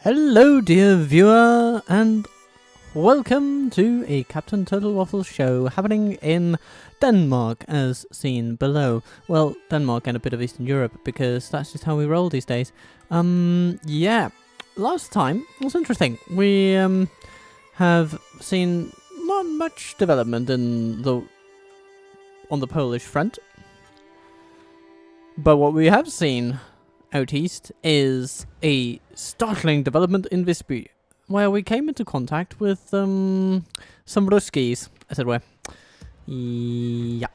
Hello, dear viewer, and welcome to a Captain Turtle Waffle show happening in Denmark, as seen below. Well, Denmark and a bit of Eastern Europe, because that's just how we roll these days. Yeah, last time was interesting. We have seen not much development on the Polish front, but what we have seen out east is a startling development in Visby, where we came into contact with some Ruskies, as it were. Yeah.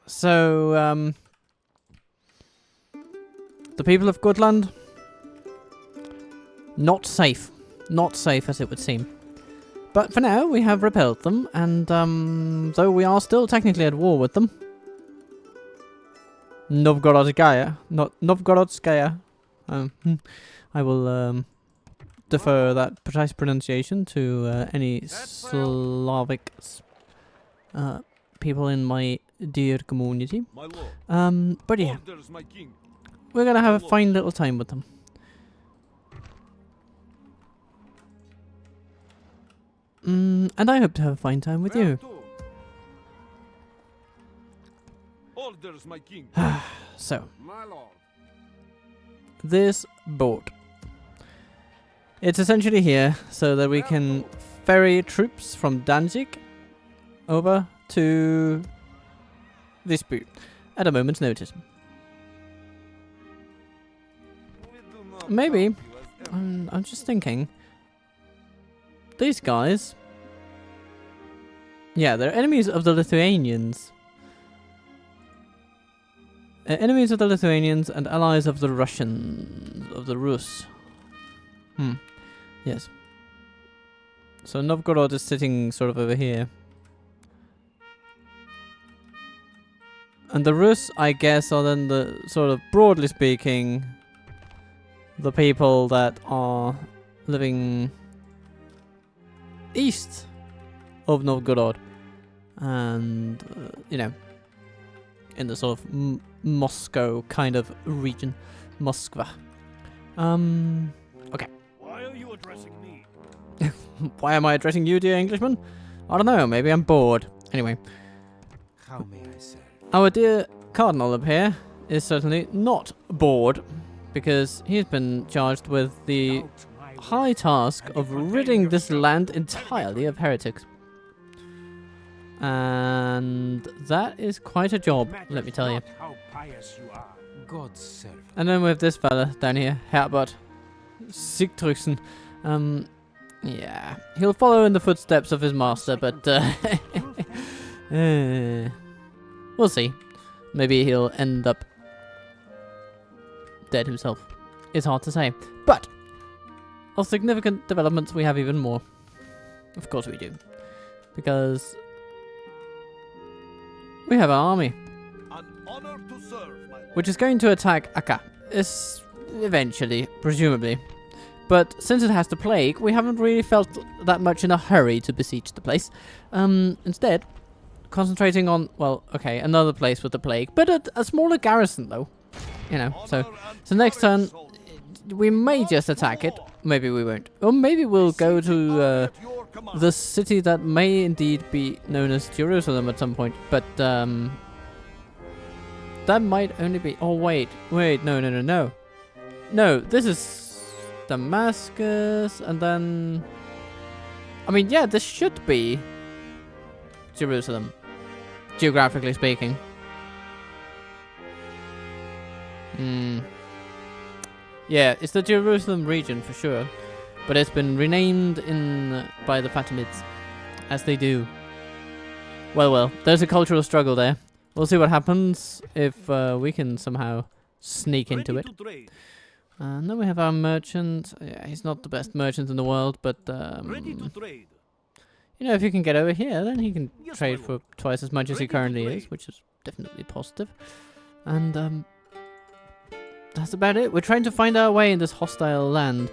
So, the people of Gotland, not safe. Not safe, as it would seem. But for now, we have repelled them, and though we are still technically at war with them, Novgorodskaya, not Novgorodskaya. I will defer that precise pronunciation to any Slavic people in my dear community. But yeah, we're gonna have a fine little time with them. And I hope to have a fine time with you. Orders, my king. So, My lord. this boat. It's essentially here so that we can ferry troops from Danzig over to Visby at a moment's notice. Maybe, I'm just thinking, these guys, yeah, they're enemies of the Lithuanians. Enemies of the Lithuanians and allies of the Russians, of the Rus. Yes. So Novgorod is sitting sort of over here. And the Rus, I guess, are then the, sort of broadly speaking, the people that are living east of Novgorod. And, you know, in the sort of Moscow kind of region. Moskva. Okay. Why are you addressing me? Why am I addressing you, dear Englishman? I don't know, maybe I'm bored. Anyway. How may I say? Our dear Cardinal up here is certainly not bored, because he's been charged with the high task of ridding this land entirely of heretics. And that is quite a job, let me tell you. How pious you are. God's servant. And then we have this fella down here, Herbert Sigtrygsen. Yeah, he'll follow in the footsteps of his master, but we'll see. Maybe he'll end up dead himself. It's hard to say. But of significant developments, we have even more. Of course we do. Because we have an army, An honor to serve, my lord. which is going to attack Akka. Eventually, presumably. But since it has the plague, we haven't really felt that much in a hurry to besiege the place. Instead, concentrating on, well, okay, another place with the plague, but a smaller garrison though. You know, so next turn, we may just attack it. Maybe we won't. Or maybe we'll go to the city that may indeed be known as Jerusalem at some point. But that might only be... Oh, wait, no. No, this is Damascus, and then... I mean, yeah, this should be Jerusalem, geographically speaking. Yeah, it's the Jerusalem region for sure, but it's been renamed by the Fatimids, as they do. Well, there's a cultural struggle there. We'll see what happens if we can somehow sneak into it. And then we have our merchant. Yeah, he's not the best merchant in the world, but Ready to trade. you know, if you can get over here, then he can Yes, trade my for lord. twice as much as he Ready to currently is, trade. which is definitely positive. And that's about it. We're trying to find our way in this hostile land.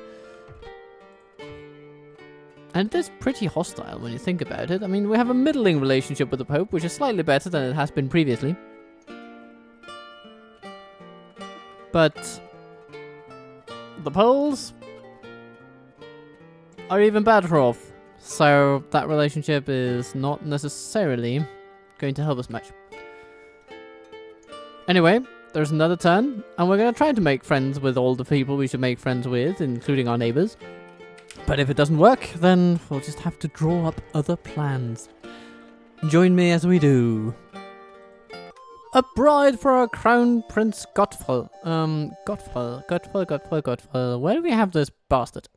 And it is pretty hostile when you think about it. I mean, we have a middling relationship with the Pope, which is slightly better than it has been previously. But the Poles, are even better off. So that relationship is not necessarily going to help us much. Anyway, there's another turn, and we're going to try to make friends with all the people we should make friends with, including our neighbors. But if it doesn't work, then we'll just have to draw up other plans. Join me as we do. A bride for our crown prince Waffle. Waffle. Where do we have this bastard?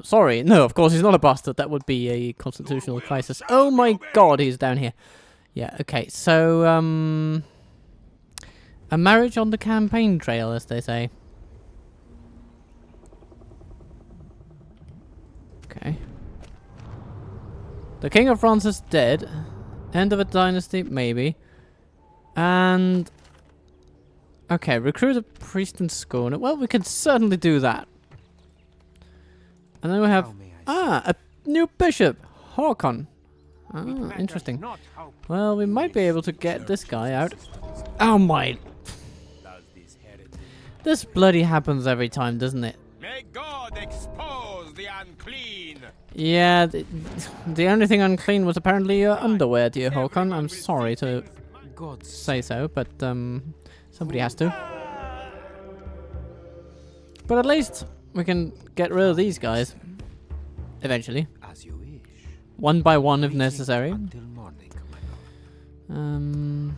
Sorry, no, of course he's not a bastard. That would be a constitutional crisis. Oh my god, he's down here. Yeah, okay, so, a marriage on the campaign trail, as they say. Okay. The King of France is dead. End of a dynasty, maybe. And... okay, recruit a priest and scorner. Well, we can certainly do that. And then we have... How may I a new bishop! Håkon. Ah, interesting. Well, we might be able to get this guy out. Oh my... this bloody happens every time, doesn't it? May God expose the unclean. Yeah, the only thing unclean was apparently your underwear, dear Håkon. I'm sorry to God say so, but somebody has to. But at least we can get rid of these guys eventually, as you wish. one by one if Waiting necessary. Until morning, my lord.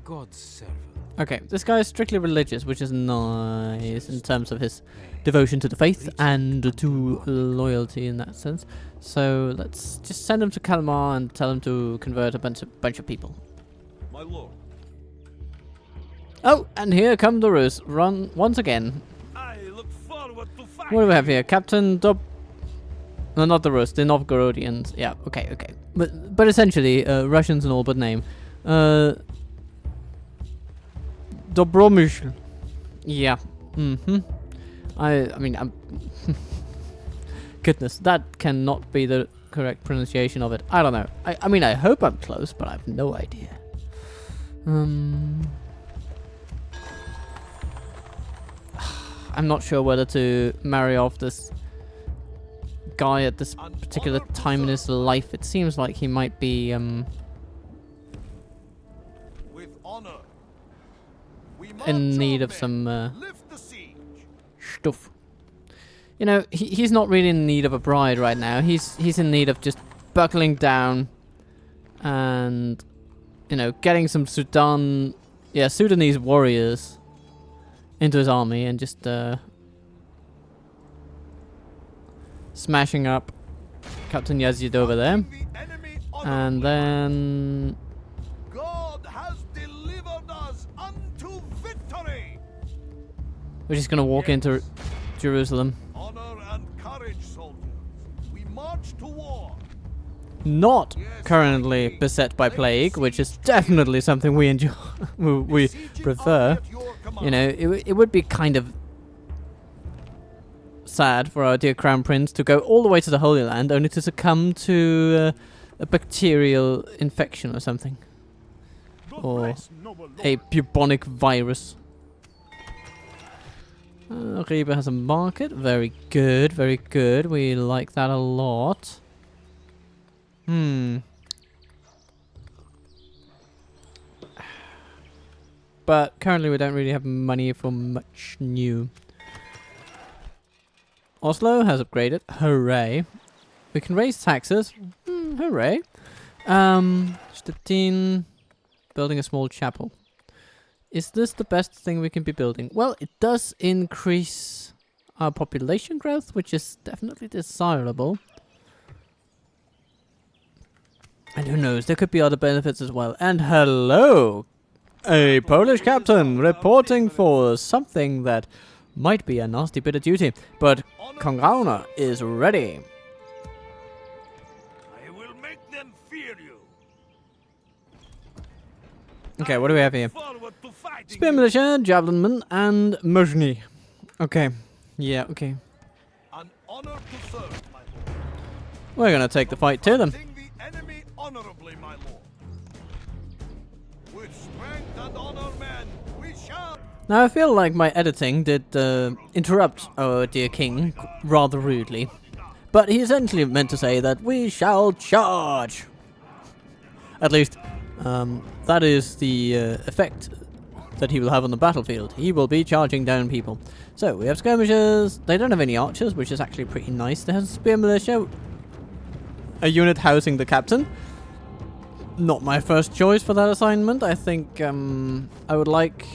God's servant. Okay, this guy is strictly religious, which is nice in terms of his devotion to the faith and to loyalty in that sense. So let's just send him to Kalmar and tell him to convert a bunch of people. My lord, Oh, and here come the Rus. Run once again. I look forward to fighting. What do we have here? Captain Dob... no, not the Rus, the Novgorodians. Yeah, okay. But essentially, Russians and all but name. Dobromysl. Yeah. I mean, I'm... goodness, that cannot be the correct pronunciation of it. I don't know. I mean, I hope I'm close, but I have no idea. I'm not sure whether to marry off this guy at this particular time in his life. It seems like he might be, With honor. We in march need on, of some, lift the siege. stuff. You know, he's not really in need of a bride right now. He's in need of just buckling down and, you know, getting some Sudanese warriors into his army and just smashing up Captain Yazid over there. The enemy And then God has delivered us unto victory. we're just gonna walk into Jerusalem. Honor and courage, soldiers. We march to war. Not currently beset by plague, which is definitely something we enjoy. we Besieging prefer. army at your command. You know, it would be kind of sad for our dear Crown Prince to go all the way to the Holy Land only to succumb to a bacterial infection or something. God or bless, noble lord. A bubonic virus. Reba has a market. Very good, very good. We like that a lot. But currently we don't really have money for much new. Oslo has upgraded. Hooray. We can raise taxes. Hooray. Stettin, building a small chapel. Is this the best thing we can be building? Well, it does increase our population growth, which is definitely desirable. And who knows, there could be other benefits as well. And hello! A Polish captain reporting for something that might be a nasty bit of duty. But Kong Ragnar is ready. I will make them fear you. Okay, what do we have here? Forward to fighting Spear you. militia, javelinman, and Muzhny. Okay. Yeah, okay. An honor to serve, my lord. We're gonna take the fight to them. Fighting the enemy honorably, my lord. With strength and honor, men, we shall. Now I feel like my editing did interrupt our dear king rather rudely. But he essentially meant to say that we shall charge. At least, that is the effect that he will have on the battlefield. He will be charging down people. So, we have skirmishers. They don't have any archers, which is actually pretty nice. They have a spear militia. A unit housing the captain. Not my first choice for that assignment. I think I would like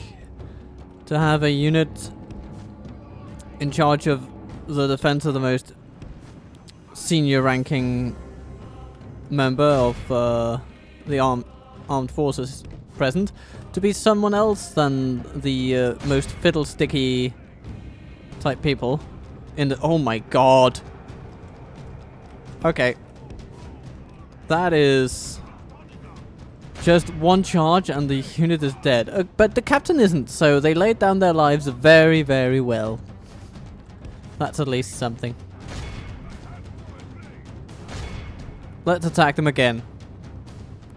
to have a unit in charge of the defense of the most senior ranking member of the armed forces present to be someone else than the most fiddlesticky type people in the— oh my god. Okay. That is just one charge and the unit is dead. But the captain isn't, so they laid down their lives very, very well. That's at least something. Let's attack them again.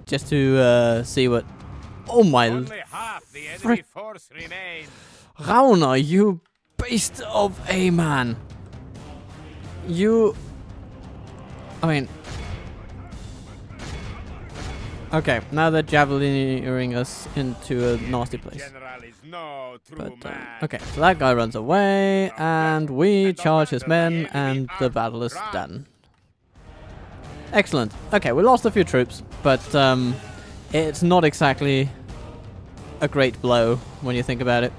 Just to see what— oh my— Only half the enemy force remains. Ragnar, you beast of a man. You— I mean— okay, now they're javelining us into a nasty place. General is no true But, man. okay, so that guy runs away, and we charge his men, and the battle is done. Excellent. Okay, we lost a few troops, but it's not exactly a great blow when you think about it.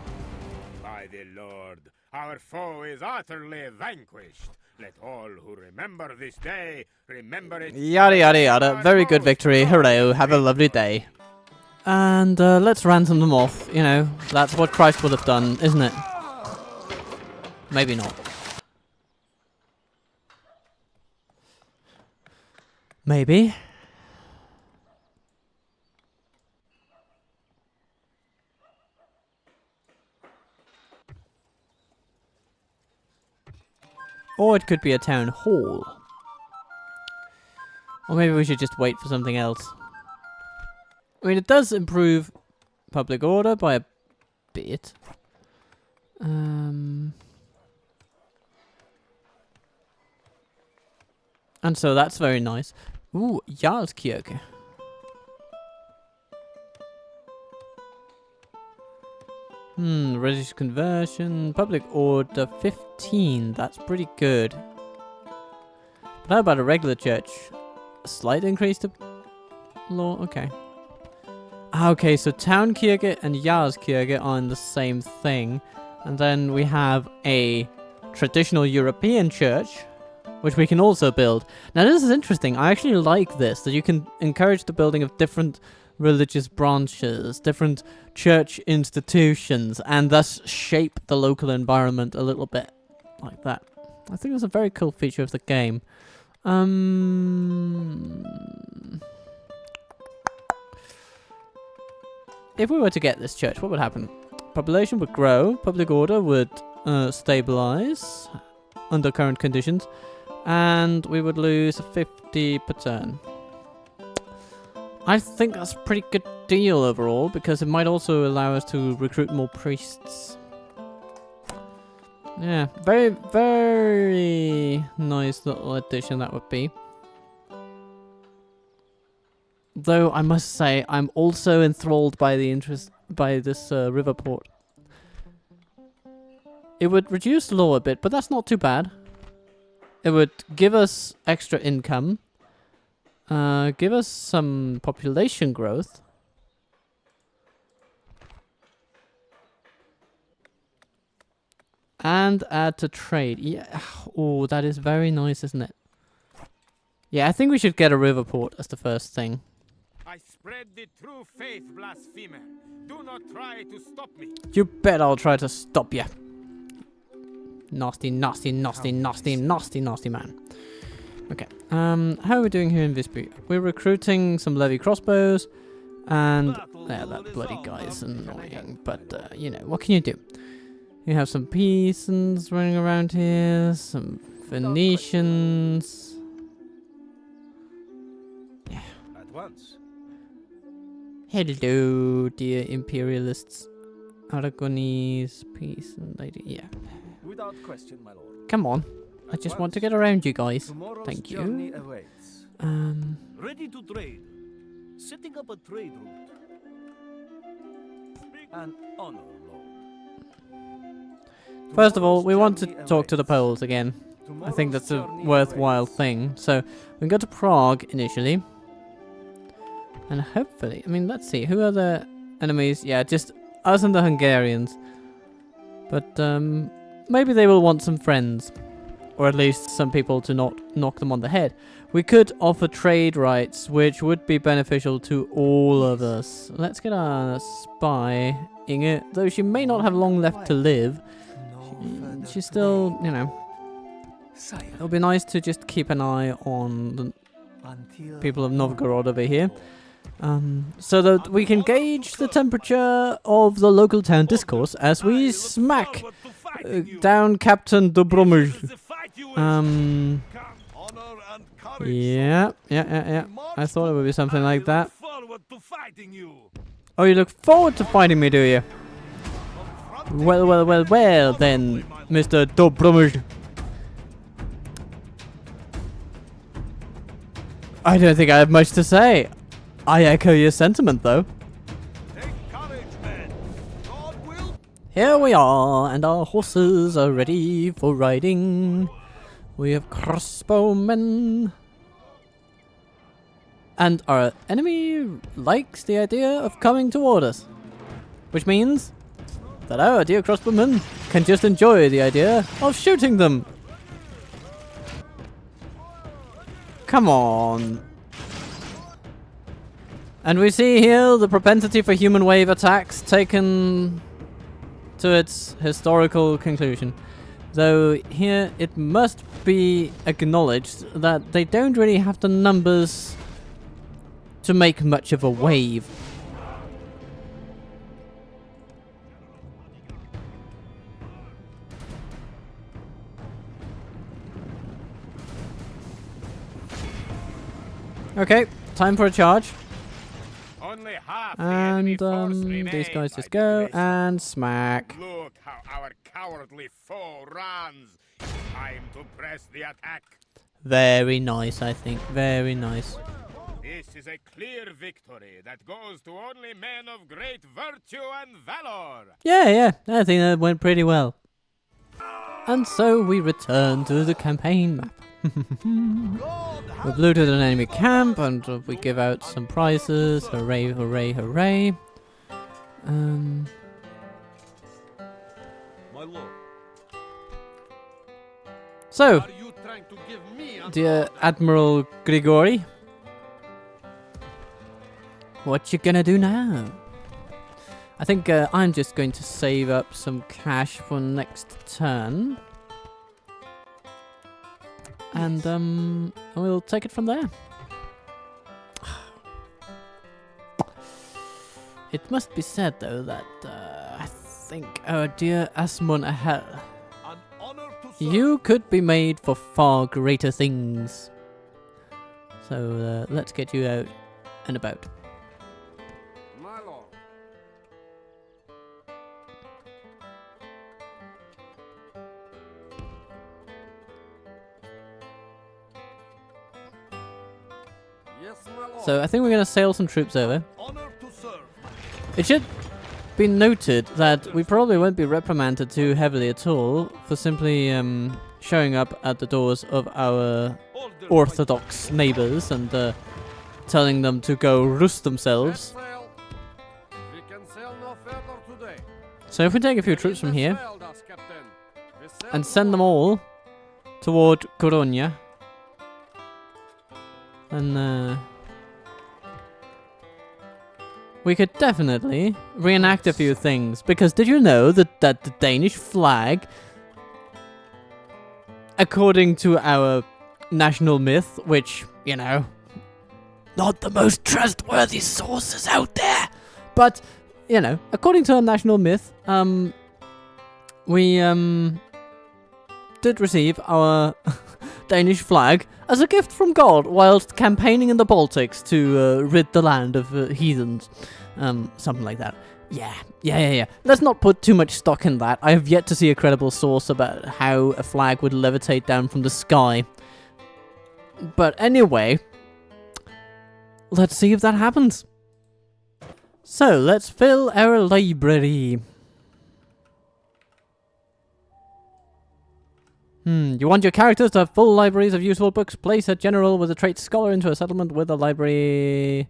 By the Lord, our foe is utterly vanquished. Let all who remember this day remember it. Yada yada yada. Very good victory. Hooray. Have a lovely day. And let's ransom them off. You know, that's what Christ would have done, isn't it? Maybe not. Maybe. Or it could be a town hall. Or maybe we should just wait for something else. I mean, it does improve public order by a bit. And so that's very nice. Ooh, Jarlskirke. Religious conversion, public order 15. That's pretty good. But how about a regular church? A slight increase to law? Okay. Okay, so Townkirke and Jarlskirke are in the same thing. And then we have a traditional European church, which we can also build. Now this is interesting. I actually like this, that you can encourage the building of different religious branches, different church institutions, and thus shape the local environment a little bit like that. I think that's a very cool feature of the game. If we were to get this church, what would happen? Population would grow, public order would stabilize under current conditions, and we would lose 50 per turn. I think that's a pretty good deal overall, because it might also allow us to recruit more priests. Yeah, very, very nice little addition that would be. Though I must say, I'm also enthralled by this river port. It would reduce law a bit, but that's not too bad. It would give us extra income. Give us some population growth. And add to trade. Yeah. Oh, that is very nice, isn't it? Yeah, I think we should get a river port as the first thing. I spread the true faith, blasphemer. Do not try to stop me. You bet I'll try to stop you. Nasty, nasty, nasty, nasty, nasty, nasty man. Okay. How are we doing here in Visby? We're recruiting some levy crossbows. And yeah, that bloody guy is annoying. But, you know, what can you do? You have some Pisans running around here. Some Venetians. Yeah. At once. Hello, dear imperialists. Aragonese peace and lady. Yeah. Without question, my lord. Come on. I just want to get around you guys. Tomorrow's Thank journey you. awaits. Ready to trade. Setting up a trade route. An honor, lord. First of all, we want to Tomorrow's talk to the journey Poles again. I think that's a Tomorrow's journey worthwhile awaits. thing. So we go to Prague initially. And hopefully, I mean, let's see. Who are the enemies? Yeah, just us and the Hungarians. But maybe they will want some friends. Or at least some people to not knock them on the head. We could offer trade rights, which would be beneficial to all of us. Let's get our spy, Inge. Though she may not have long left to live, she's still, you know, it'll be nice to just keep an eye on the people of Novgorod over here. So that we can gauge the temperature of the local town discourse as we smack down Captain Dobromir. Honor and courage. Yeah. I thought it would be something like that. Forward to fighting you. Oh, you look forward to fighting me, do you? Well, then, Mr. Dobromir. I don't think I have much to say. I echo your sentiment, though. Take courage, men. God will. Here we are, and our horses are ready for riding. We have crossbowmen. And our enemy likes the idea of coming toward us. Which means that our dear crossbowmen can just enjoy the idea of shooting them. Come on. And we see here the propensity for human wave attacks taken to its historical conclusion. Though here it must be acknowledged that they don't really have the numbers to make much of a wave. Okay, time for a charge. Only half the enemy And force these remains, guys my just go dear. and smack. Look how our cowardly foe runs. Time to press the attack. Very nice, I think. Very nice. This is a clear victory that goes to only men of great virtue and valor. Yeah, I think that went pretty well. And so we return to the campaign map. We've looted an enemy camp and we give out some prizes. Hooray, hooray, hooray. My lord, So, are you trying to give me an dear Admiral Grigori, what you gonna do now? I think I'm just going to save up some cash for next turn. And we'll take it from there. It must be said though that I think our dear Asmun Ahel, An honor to serve. you could be made for far greater things. So let's get you out and about. My lord. Yes, my lord. So I think we're going to sail some troops over. Honor to serve. It should be noted that we probably won't be reprimanded too heavily at all for simply showing up at the doors of our order? Orthodox neighbors and telling them to go roost themselves. Let's sail. We can sail no further today. So if we take a few troops from here Sailed us, Captain. We sail and no send them more. all toward Coronia, then we could definitely reenact a few things. Because did you know that the Danish flag, according to our national myth, which, you know, not the most trustworthy sources out there, but, you know, according to our national myth, we did receive our Danish flag as a gift from God whilst campaigning in the Baltics to rid the land of heathens. Something like that. Yeah. Let's not put too much stock in that. I have yet to see a credible source about how a flag would levitate down from the sky. But anyway, let's see if that happens. So, let's fill our library. You want your characters to have full libraries of useful books. Place a general with a trait scholar into a settlement with a library.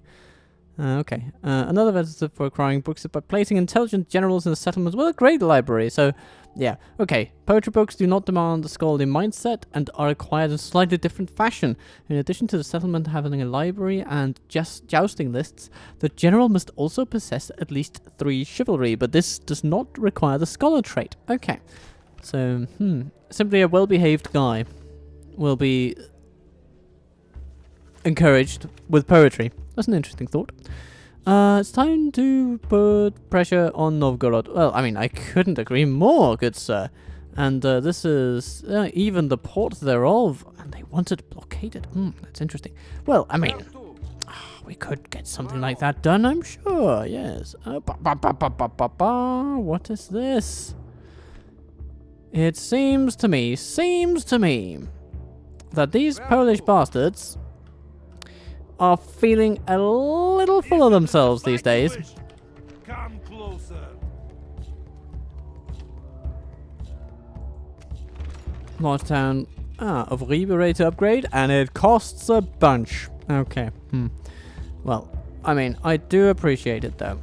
Okay. Another method for acquiring books is by placing intelligent generals in a settlement with a great library. So, yeah. Okay. Poetry books do not demand a scholarly mindset and are acquired in slightly different fashion. In addition to the settlement having a library and just jousting lists, the general must also possess at least 3 chivalry, but this does not require the scholar trait. Okay. So, simply a well-behaved guy will be encouraged with poetry. That's an interesting thought. It's time to put pressure on Novgorod. Well, I mean, I couldn't agree more, good sir. And this is even the port thereof, and they want it blockaded. That's interesting. Well, I mean, we could get something like that done, I'm sure. Yes. What is this? It seems to me that these Polish bastards are feeling a little full of themselves these days. Come closer. Large town of Ribery to upgrade, and it costs a bunch. Okay. Well, I mean, I do appreciate it though.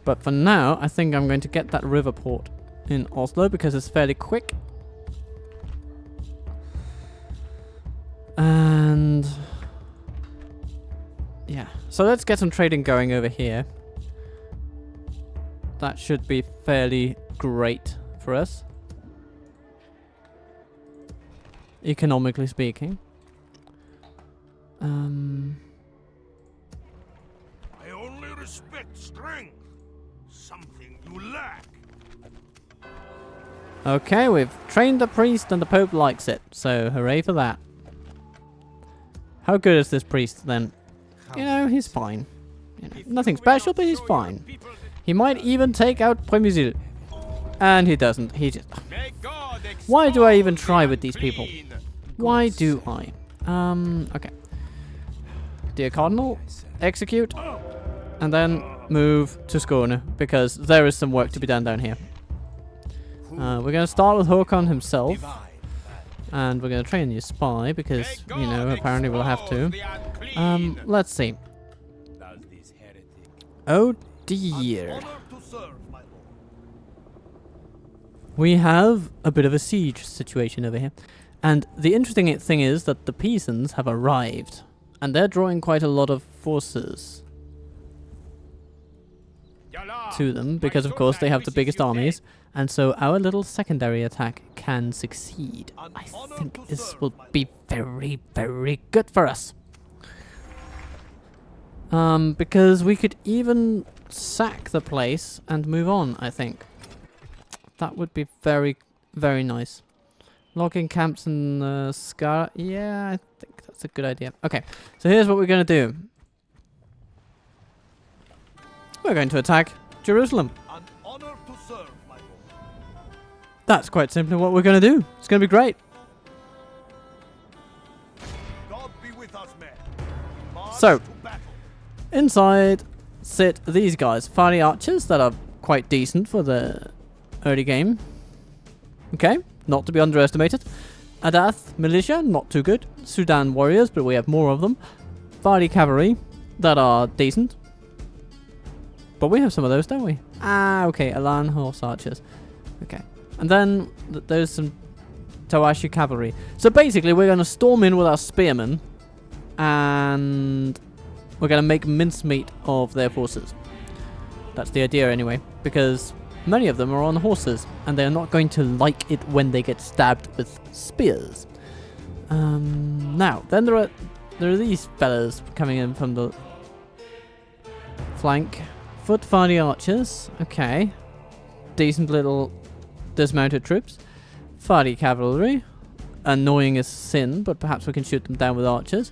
But for now, I think I'm going to get that river port in Oslo because it's fairly quick. And yeah, so let's get some trading going over here. That should be fairly great for us, economically speaking. I only respect strength. Something you lack. Okay, we've trained the priest and the Pope likes it, so hooray for that. How good is this priest then? You know, he's fine. You know, nothing special, but he's fine. He might even take out Premisil. And he doesn't. He just... Why do I even try with these people? Why do I? Okay. Dear Cardinal, execute. And then move to Skåne, because there is some work to be done down here. We're going to start with Håkon himself. And we're going to train a new spy, because, you know, apparently we'll have to. Let's see. Oh dear. Honor to serve, my lord. We have a bit of a siege situation over here. And the interesting thing is that the Pisans have arrived. And they're drawing quite a lot of forces to them, because of course they have the biggest armies. And so our little secondary attack can succeed. I think this will be very, very good for us. Because we could even sack the place and move on, I think. That would be very, very nice. Logging camps in Skide. Yeah, I think that's a good idea. Okay, so here's what we're going to do. We're going to attack Jerusalem. An honor to serve, my lord. That's quite simply what we're going to do. It's going to be great. God be with us, men. March So, to battle. inside sit these guys. Fiery archers that are quite decent for the early game. Okay, not to be underestimated. Adath militia, not too good. Sudan warriors, but we have more of them. Fiery cavalry that are decent. But we have some of those, don't we? Ah, okay, Alan horse archers. Okay. And then there's some Tawashi cavalry. So basically we're going to storm in with our spearmen. And we're going to make mincemeat of their forces. That's the idea anyway. Because many of them are on horses. And they're not going to like it when they get stabbed with spears. Now, then there are these fellas coming in from the flank. Foot fiery archers. Okay. Decent little dismounted troops. Fiery cavalry. Annoying as sin, but perhaps we can shoot them down with archers.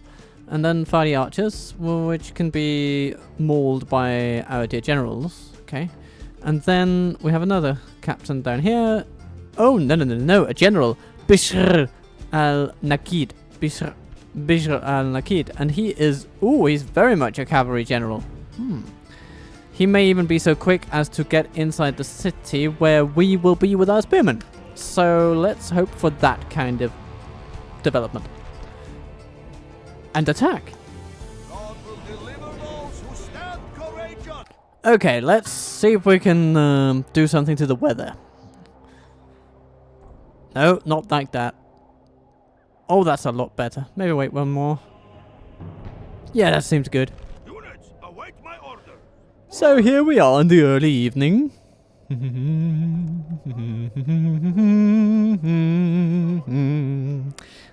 And then fiery archers, which can be mauled by our dear generals. Okay. And then we have another captain down here. Oh, no, a general. Bishr al-Nakid. Bishr al-Nakid. And he is, he's very much a cavalry general. He may even be so quick as to get inside the city where we will be with our spearmen. So let's hope for that kind of development. And attack. God will deliver those who stand courageous. Okay, let's see if we can do something to the weather. No, not like that. Oh, that's a lot better. Maybe wait one more. Yeah, that seems good. Units, await my order. So here we are in the early evening.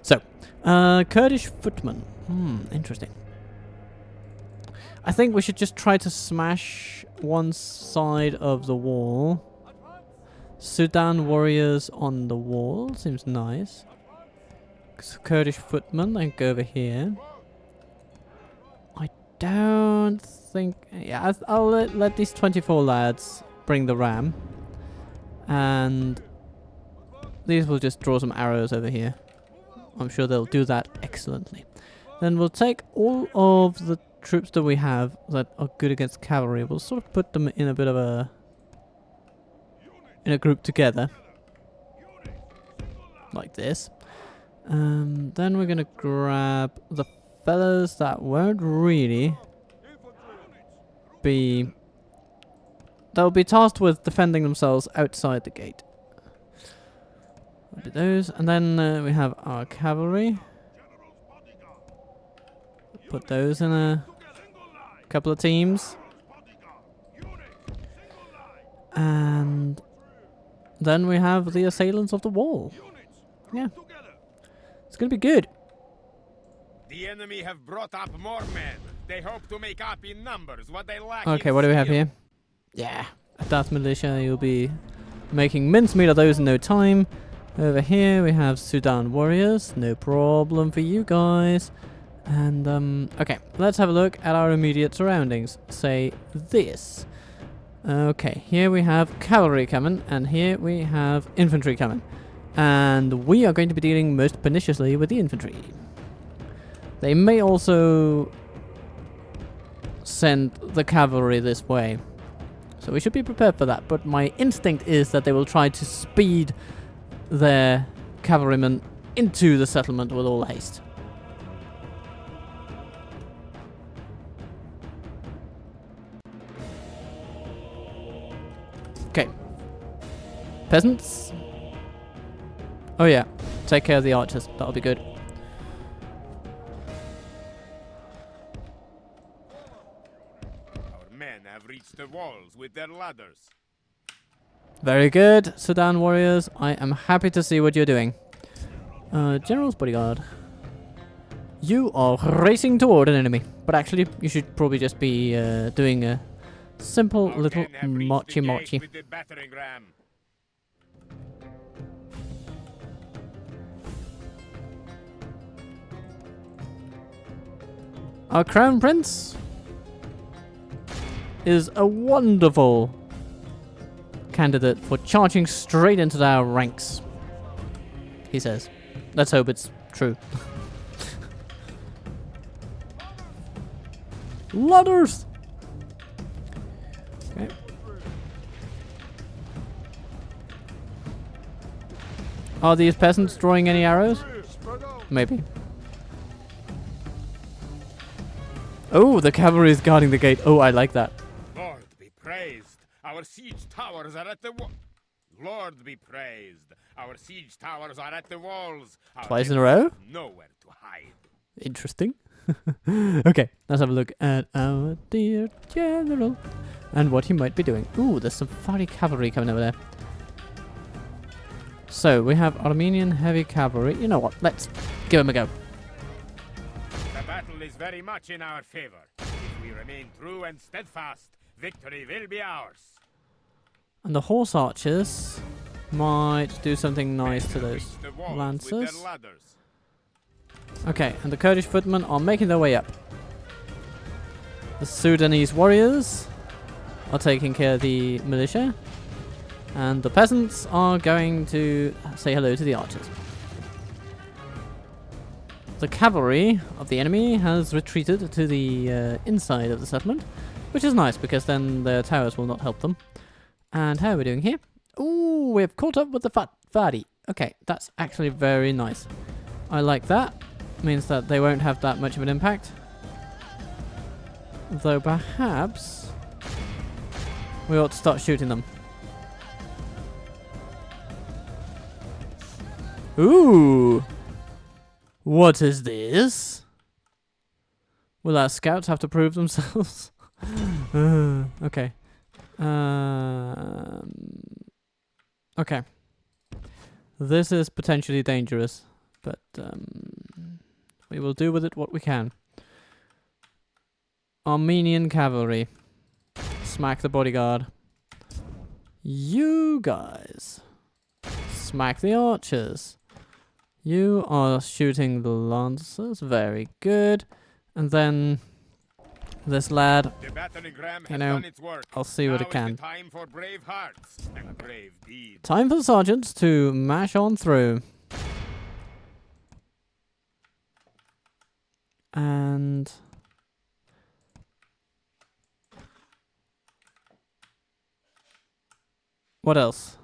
So, Kurdish footman. Interesting. I think we should just try to smash one side of the wall. Sudan warriors on the wall. Seems nice. Kurdish footman, I go over here. I don't think... Yeah, I'll let these 24 lads bring the ram. And these will just draw some arrows over here. I'm sure they'll do that excellently. Then we'll take all of the troops that we have that are good against cavalry. We'll sort of put them in a bit of a... in a group together. Like this. Then we're gonna grab the fellows that won't really be... they'll be tasked with defending themselves outside the gate. That'll be those. And then we have our cavalry. Put those in a couple of teams. And then we have the assailants of the wall. Yeah. It's gonna be good. The enemy have brought up more men. They hope to make up in numbers what they lack. Okay, in what do we have skill. here? Yeah, a Darth militia. You'll be making mincemeat of those in no time. Over here we have Sudan warriors. No problem for you guys. And okay, let's have a look at our immediate surroundings. Say this. Okay, here we have cavalry coming, and here we have infantry coming. And we are going to be dealing most perniciously with the infantry. They may also send the cavalry this way. So we should be prepared for that. But my instinct is that they will try to speed their cavalrymen into the settlement with all haste. Okay. Peasants. Oh yeah. Take care of the archers. That'll be good. Our men have reached the walls with their ladders. Very good, Sudan warriors. I am happy to see what you're doing. General's bodyguard. You are racing toward an enemy. But actually, you should probably just be doing a simple Our little men have reached the gate marchy. with the battering ram. Our crown prince is a wonderful candidate for charging straight into our ranks. He says. Let's hope it's true. Ladders! Okay. Are these peasants drawing any arrows? Maybe. Oh, the cavalry is guarding the gate. Oh, I like that. Lord be praised. Our siege towers are at the Lord be praised. Our siege towers are at the walls. Our Twice in a row? nowhere to hide. Interesting. Okay, let's have a look at our dear general and what he might be doing. Ooh, there's some fiery cavalry coming over there. So, we have Armenian heavy cavalry. You know what? Let's give him a go. The battle is very much in our favor. If we remain true and steadfast, victory will be ours. And the horse archers might do something nice to those Reach the walls with lancers. their ladders. Okay, and the Kurdish footmen are making their way up. The Sudanese warriors are taking care of the militia. And the peasants are going to say hello to the archers. The cavalry of the enemy has retreated to the inside of the settlement, which is nice because then the towers will not help them. And how are we doing here? Ooh, we have caught up with the Fadi. Okay, that's actually very nice. I like that. Means that they won't have that much of an impact. Though perhaps we ought to start shooting them. Ooh! What is this? Will our scouts have to prove themselves? Okay. Okay. This is potentially dangerous, but we will do with it what we can. Armenian cavalry. Smack the bodyguard. You guys. Smack the archers. You are shooting the lancers. Very good. And then this lad, The battering ram you has know, done its work. I'll see what Now it is can. the time for brave hearts and brave deeds. Time for the sergeants to mash on through. And what else?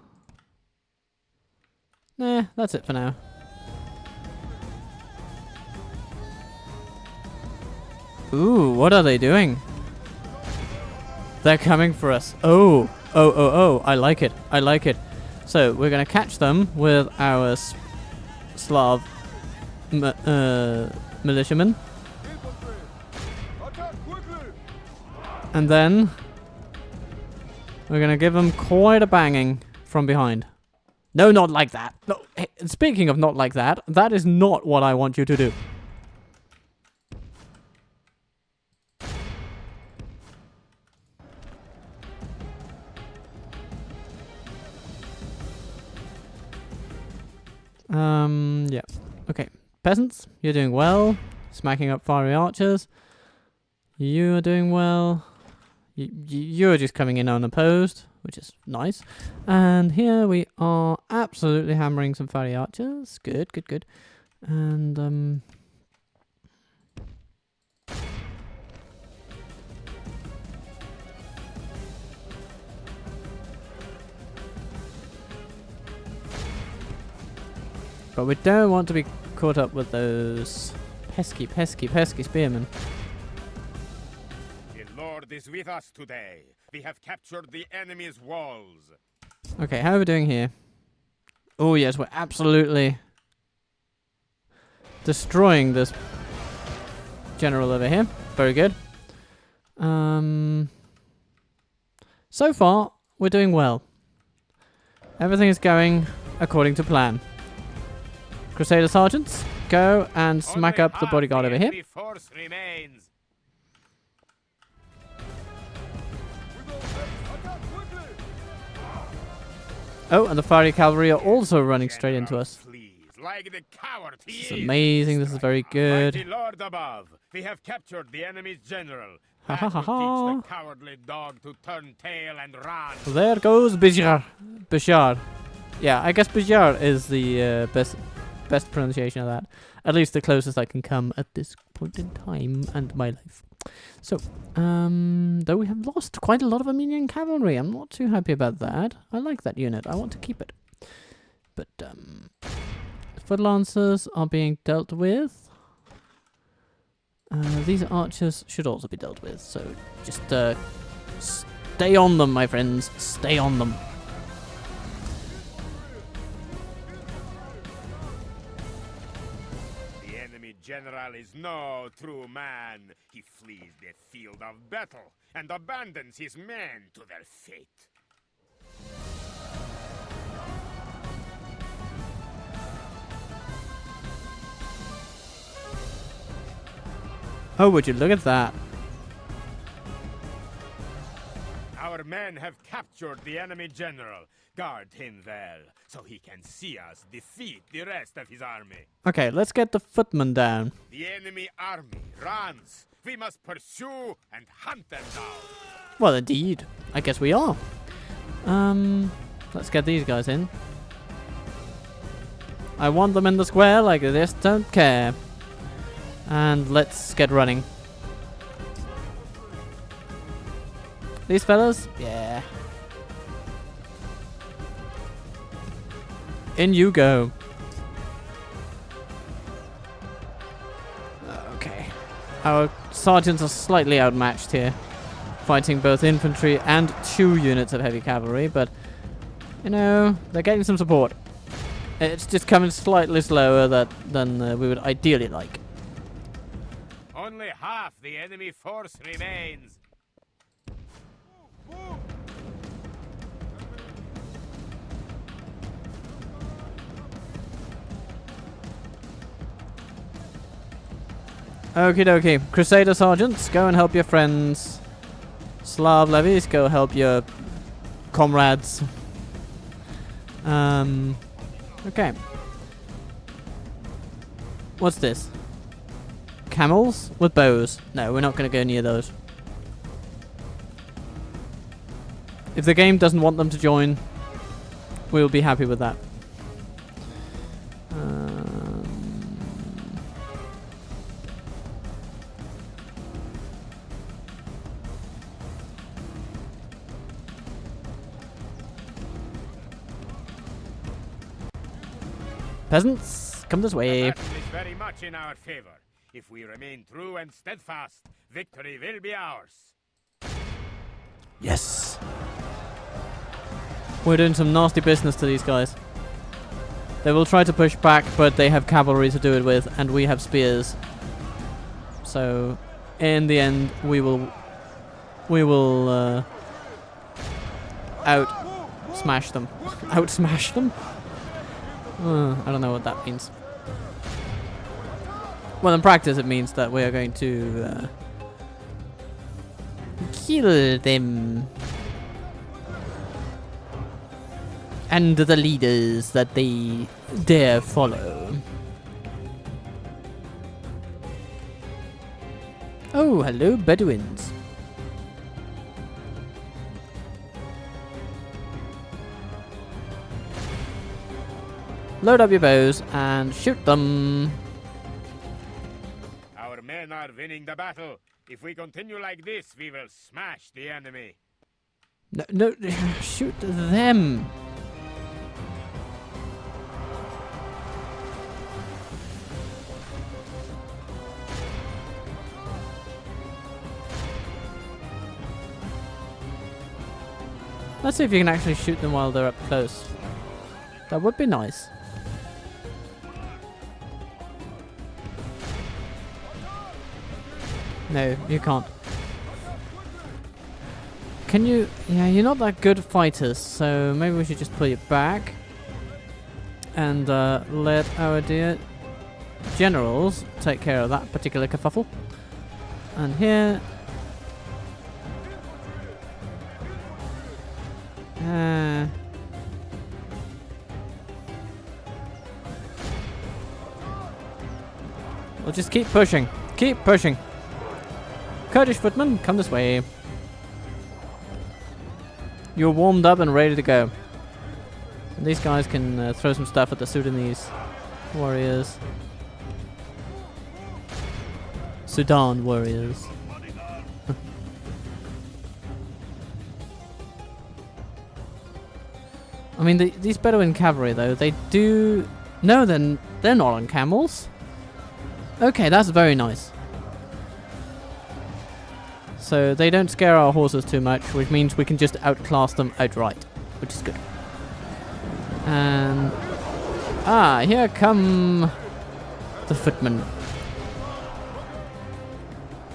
Nah, that's it for now. Ooh, what are they doing? They're coming for us. Oh, I like it. I like it. So, we're going to catch them with our Slav militiamen. And then we're going to give them quite a banging from behind. No, not like that. No, hey, speaking of not like that, that is not what I want you to do. Yeah. Okay. Peasants, you're doing well. Smacking up fiery archers. You are doing well. You're just coming in unopposed, which is nice. And here we are absolutely hammering some fiery archers. Good, good, good. And, but we don't want to be caught up with those pesky spearmen. The Lord is with us today. We have captured the enemy's walls. Okay, how are we doing here? Oh yes, we're absolutely destroying this general over here. Very good. So far, we're doing well. Everything is going according to plan. Crusader sergeants, go and smack Only up the half bodyguard over here. enemy force remains. Oh, and the fiery cavalry are also running straight into General us. flees like the coward he This is is. amazing. This is very good. Mighty Lord above, we have captured the enemy's general. Ha, That ha, ha, will ha. teach the cowardly dog to turn tail and run. There goes Bishar. Bishar. Yeah, I guess Bishar is the best pronunciation of that. At least the closest I can come at this point in time and my life. So, though we have lost quite a lot of Armenian cavalry, I'm not too happy about that. I like that unit. I want to keep it. But, foot lancers are being dealt with. These archers should also be dealt with. So, just, stay on them, my friends. Stay on them. The enemy general is no true man. He flees the field of battle and abandons his men to their fate. Oh, would you look at that? Our men have captured the enemy general. Guard him well, so he can see us defeat the rest of his army. Okay, let's get the footman down. The enemy army runs. We must pursue and hunt them down. Well, indeed. I guess we are. Let's get these guys in. I want them in the square like this, don't care. And let's get running. These fellas? Yeah. In you go. Okay. Our sergeants are slightly outmatched here, fighting both infantry and 2 units of heavy cavalry, but, you know, they're getting some support. It's just coming slightly slower than we would ideally like. Only half the enemy force remains. Okie dokie. Crusader sergeants, go and help your friends. Slav levies, go help your comrades. Okay. What's this? Camels with bows. No, we're not going to go near those. If the game doesn't want them to join, we'll be happy with that. Peasants, come this way. The battle is very much in our favor. If we remain true and steadfast, victory will be ours. Yes. We're doing some nasty business to these guys. They will try to push back, but they have cavalry to do it with, and we have spears. So, in the end, we will out smash them. Out smash them? I don't know what that means. Well, in practice, it means that we are going to kill them. And the leaders that they dare follow. Oh, hello, Bedouins. Load up your bows and shoot them. Our men are winning the battle. If we continue like this, we will smash the enemy. No, shoot them. Let's see if you can actually shoot them while they're up close. That would be nice. No, you can't. Can you... Yeah, you're not that good fighters, so maybe we should just pull you back. And let our dear generals take care of that particular kerfuffle. And here... we'll just keep pushing. Keep pushing. Kurdish footmen, come this way. You're warmed up and ready to go. And these guys can throw some stuff at the Sudanese warriors. Sudan warriors. I mean, these Bedouin cavalry, though, they do... No, they're not on camels. Okay, that's very nice. So they don't scare our horses too much, which means we can just outclass them outright, which is good. And... here come the footmen.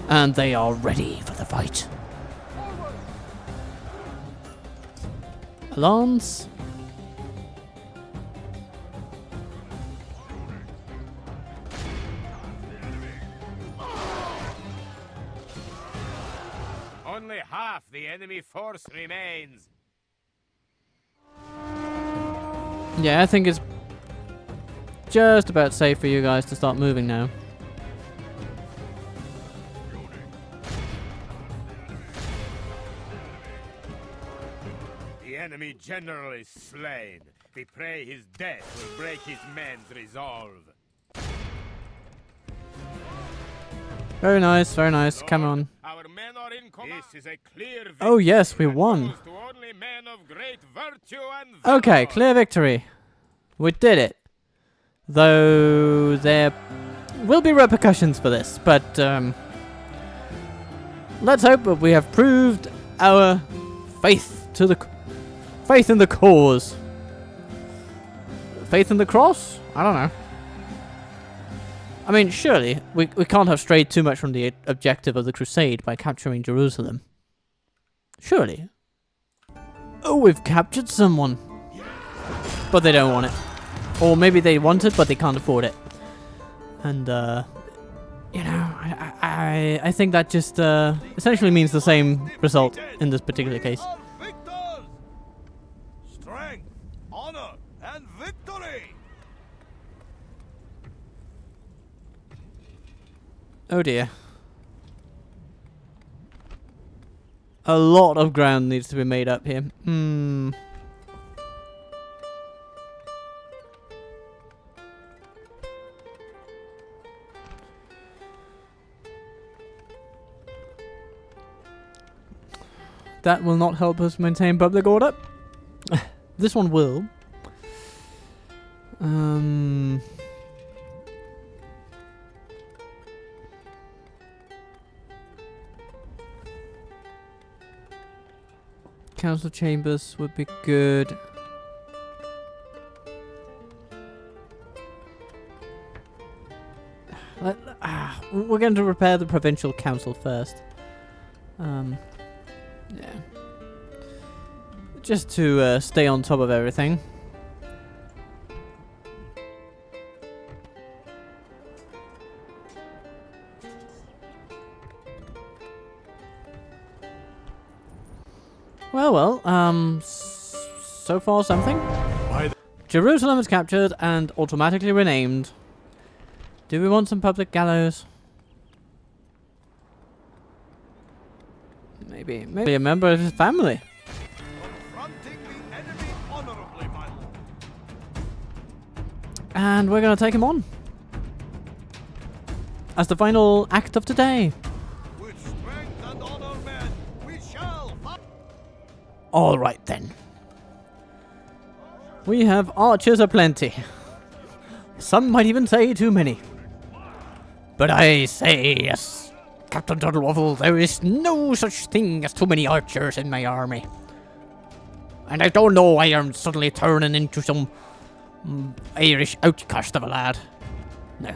And they are ready for the fight. Alarms. Only half the enemy force remains. Yeah, I think it's just about safe for you guys to start moving now. The enemy general is slain. We pray his death will break his men's resolve. Very nice, very nice. Come on. Our men are in command. This is a clear victory. Oh yes, we won. To only men of great virtue and valor. Okay, clear victory. We did it. Though there will be repercussions for this, but let's hope that we have proved our faith to the faith in the cause. Faith in the cross? I don't know. I mean, surely we can't have strayed too much from the objective of the crusade by capturing Jerusalem. Surely. Oh, we've captured someone. But they don't want it. Or maybe they want it, but they can't afford it. And, you know, I think that just essentially means the same result in this particular case. Are victors! Strength, honor, and victory! Oh dear. A lot of ground needs to be made up here. That will not help us maintain public order. This one will. Council chambers would be good. We're going to repair the provincial council first. Yeah. Just to stay on top of everything. Well, so far something. Jerusalem is captured and automatically renamed. Do we want some public gallows? Maybe a member of his family. Confronting the enemy honorably, my lord. And we're gonna take him on. As the final act of today. With strength and honor, men, we shall fight. Alright then. We have archers aplenty. Some might even say too many. But I say yes, Captain Totalwaffle, there is no such thing as too many archers in my army. And I don't know why I'm suddenly turning into some Irish outcast of a lad. No.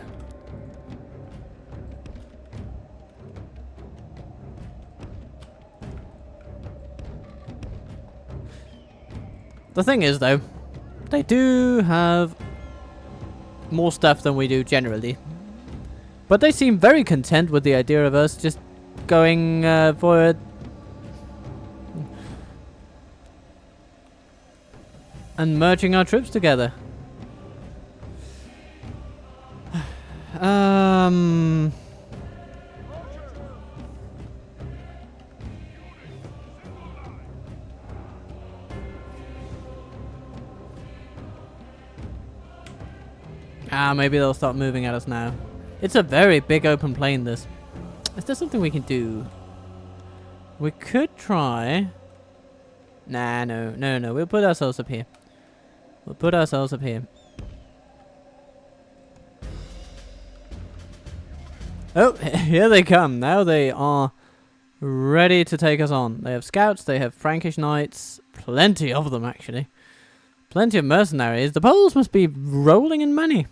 The thing is, though, they do have more stuff than we do generally. But they seem very content with the idea of us just going for it. And merging our troops together. Maybe they'll start moving at us now. It's a very big open plain, this. Is there something we can do? We could try... Nah, no. We'll put ourselves up here. We'll put ourselves up here. Oh, here they come. Now they are ready to take us on. They have scouts, they have Frankish knights. Plenty of them, actually. Plenty of mercenaries. The Poles must be rolling in money.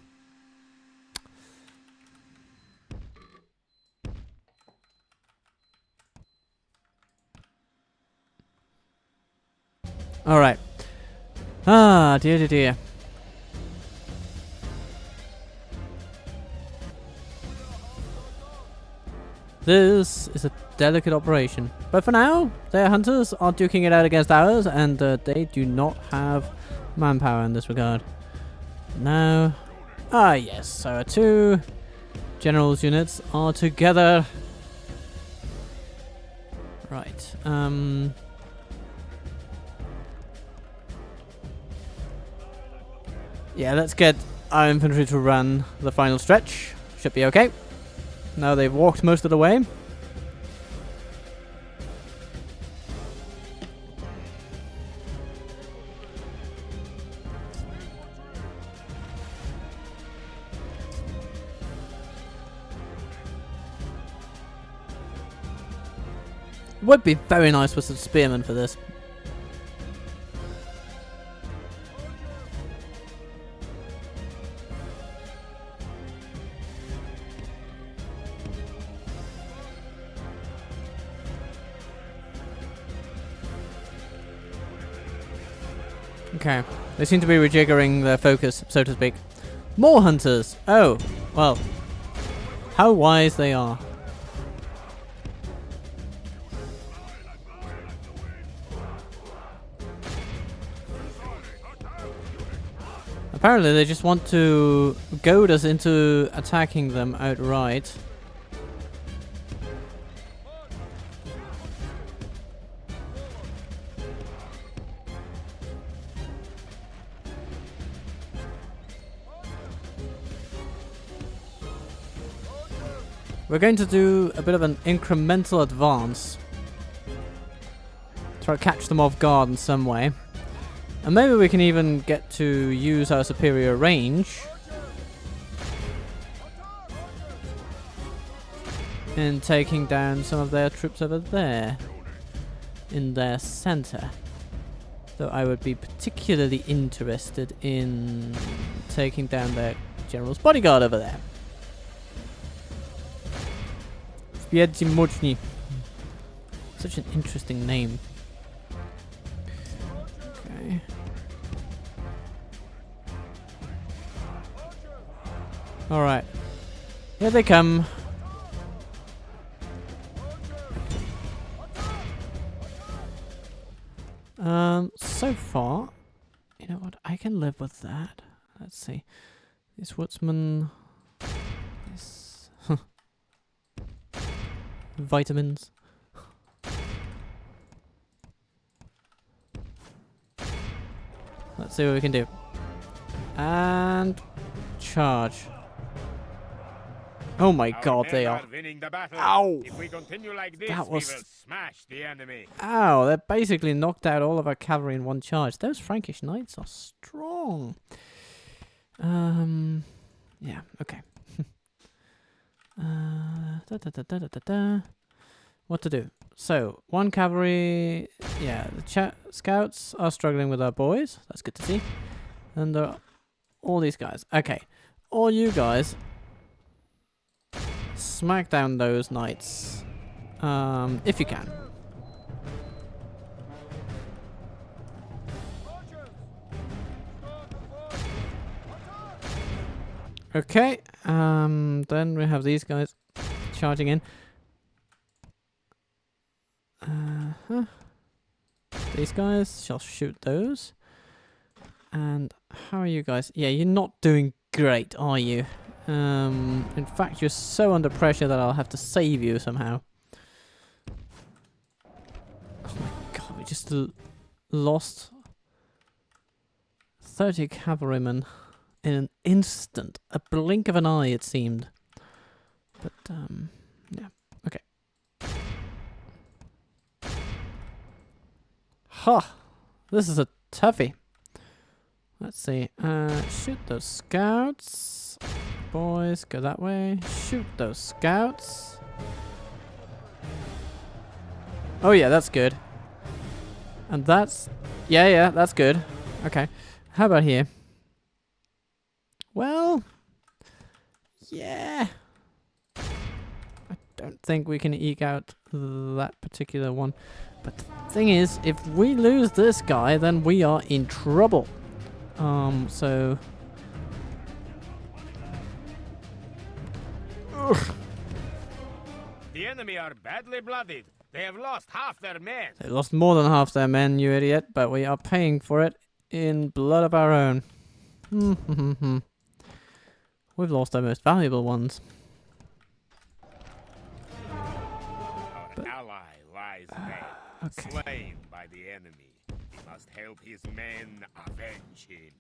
Alright. Dear. This is a delicate operation. But for now, their hunters are duking it out against ours, and they do not have manpower in this regard. Now, yes, so our two generals units are together. Right, yeah, let's get our infantry to run the final stretch. Should be okay. Now they've walked most of the way. Would be very nice with some spearmen for this. Okay, they seem to be rejiggering their focus, so to speak. More hunters! Oh, well, how wise they are. Apparently they just want to goad us into attacking them outright. We're going to do a bit of an incremental advance. Try to catch them off guard in some way. And maybe we can even get to use our superior range in taking down some of their troops over there in their center. Though I would be particularly interested in taking down their general's bodyguard over there. Wiedźmoczni. Such an interesting name. Okay. Alright. Here they come. So far, you know what? I can live with that. Let's see. This woodsman. This. Vitamins. Let's see what we can do. And charge. Oh my god, they are. Winning the battle. Ow! If we continue like this, That was- we will smash the enemy. Ow, that basically knocked out all of our cavalry in one charge. Those Frankish knights are strong. Yeah, okay. What to do? So, one cavalry, yeah, the scouts are struggling with our boys. That's good to see. And all these guys. Okay, all you guys, smack down those knights, if you can. Okay, then we have these guys charging in. These guys shall shoot those. And how are you guys? Yeah, you're not doing great, are you? In fact, you're so under pressure that I'll have to save you somehow. Oh my god, we just lost 30 cavalrymen in an instant. A blink of an eye, it seemed. But, yeah, okay. Ha! This is a toughie. Let's see. Shoot those scouts. Boys, go that way. Shoot those scouts. Oh yeah, that's good. And that's... Yeah, that's good. Okay. How about here? Well... Yeah. I don't think we can eke out that particular one. But the thing is, if we lose this guy, then we are in trouble. So... Ugh. The enemy are badly blooded. They have lost half their men. They lost more than half their men, you idiot, but we are paying for it in blood of our own. We've lost our most valuable ones. Our ally lies dead, slain by the enemy. We must help his men avenge him.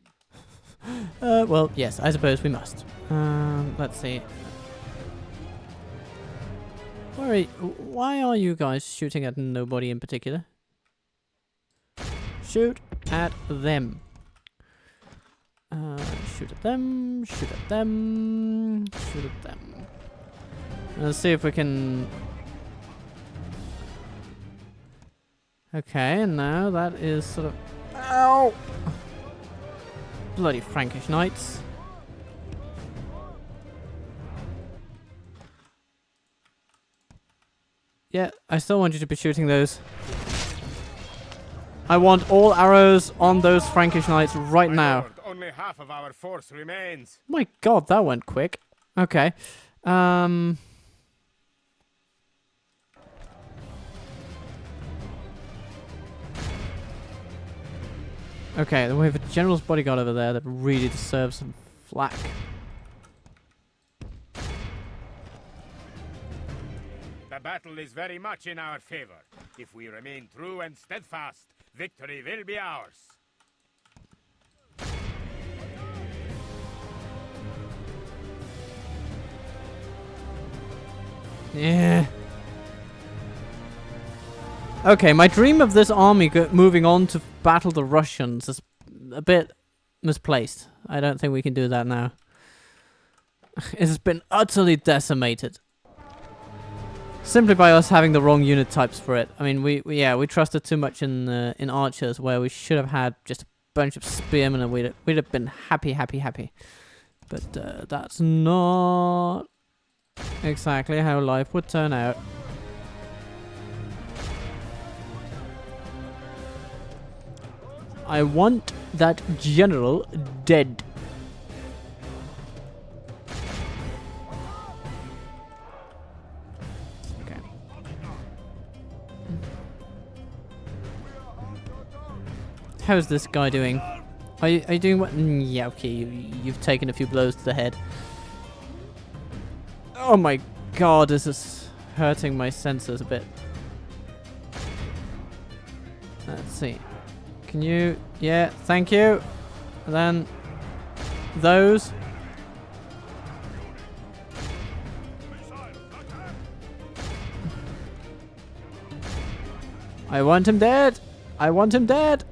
Well, yes, I suppose we must. Let's see. Why are you guys shooting at nobody in particular? Shoot at them. Shoot at them, shoot at them, shoot at them. Let's see if we can... Okay, and now that is sort of... Ow! Bloody Frankish knights. Yeah, I still want you to be shooting those. I want all arrows on those Frankish knights right My now. lord, only half of our force remains. My god, that went quick. Okay. Okay, then we have a general's bodyguard over there that really deserves some flack. The battle is very much in our favor. If we remain true and steadfast, victory will be ours. Yeah. Okay, my dream of this army moving on to battle the Russians is a bit misplaced. I don't think we can do that now. It's been utterly decimated. Simply by us having the wrong unit types for it. I mean, we trusted too much in archers, where we should have had just a bunch of spearmen, and we'd have been happy. But that's not exactly how life would turn out. I want that general dead. Okay. How's this guy doing? Are you doing what? Yeah, okay, you've taken a few blows to the head. Oh my god, this is hurting my senses a bit. Let's see. Can you... Yeah, thank you. And then... those. I want him dead! I want him dead!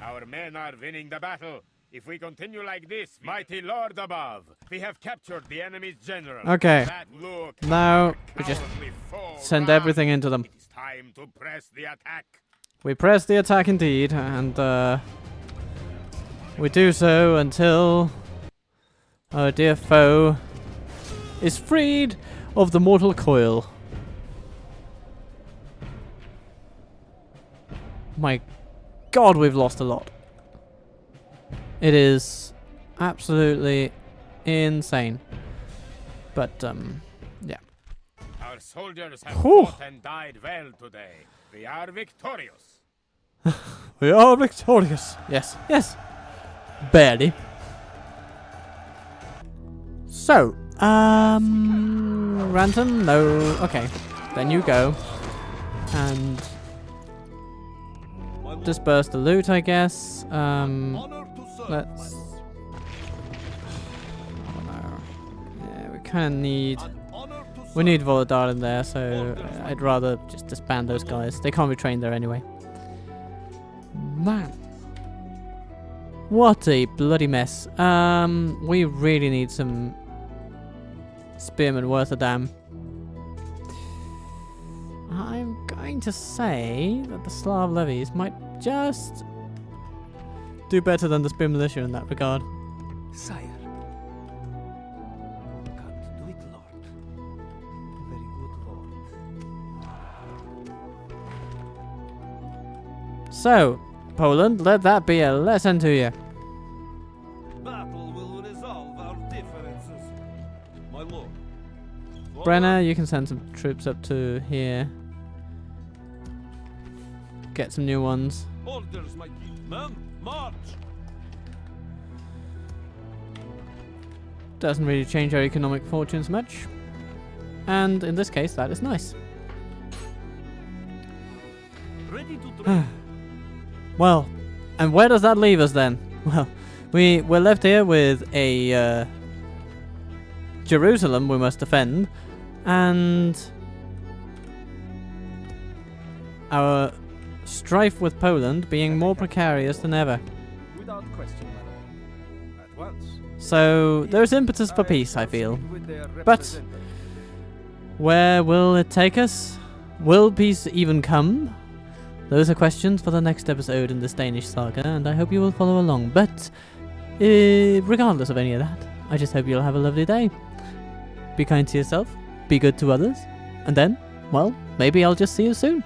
Our men are winning the battle. If we continue like this, mighty lord above, we have captured the enemy's general. Okay. That look, Now, we just cowardly foe send run. everything into them. It is time to press the attack. We press the attack indeed, and we do so until our dear foe is freed of the mortal coil. My god, we've lost a lot. It is absolutely insane. But, yeah. Our soldiers have Whew. fought and died well today. We are victorious. We are victorious. Yes, yes. Barely. So, Ranton, no. Okay, then you go. And disperse the loot, I guess. Honor to serve, Let's... my lord. I don't know. Yeah, we kind of need... An honor to We need serve. Volodar in there, so I'd rather just disband those guys. They can't be trained there anyway. Man. What a bloody mess. We really need some spearmen worth a damn. I'm going to say that the Slav levies might just do better than the spear militia in that regard. Sire. Can't do it, Lord. Very good, Lord. So, Poland, let that be a lesson to you. Battle will resolve our differences. My lord. Brenner, you can send some troops up to here. Get some new ones. Orders, my king. Men, march! Doesn't really change our economic fortunes much. And in this case, that is nice. Ready to trade. Well, and where does that leave us then? Well, we're left here with a Jerusalem we must defend, and our strife with Poland being more precarious than ever. Without question, madam. At once. So there's impetus for peace, I feel. But where will it take us? Will peace even come? Those are questions for the next episode in this Danish saga, and I hope you will follow along. But regardless of any of that, I just hope you'll have a lovely day. Be kind to yourself, be good to others, and then, well, maybe I'll just see you soon.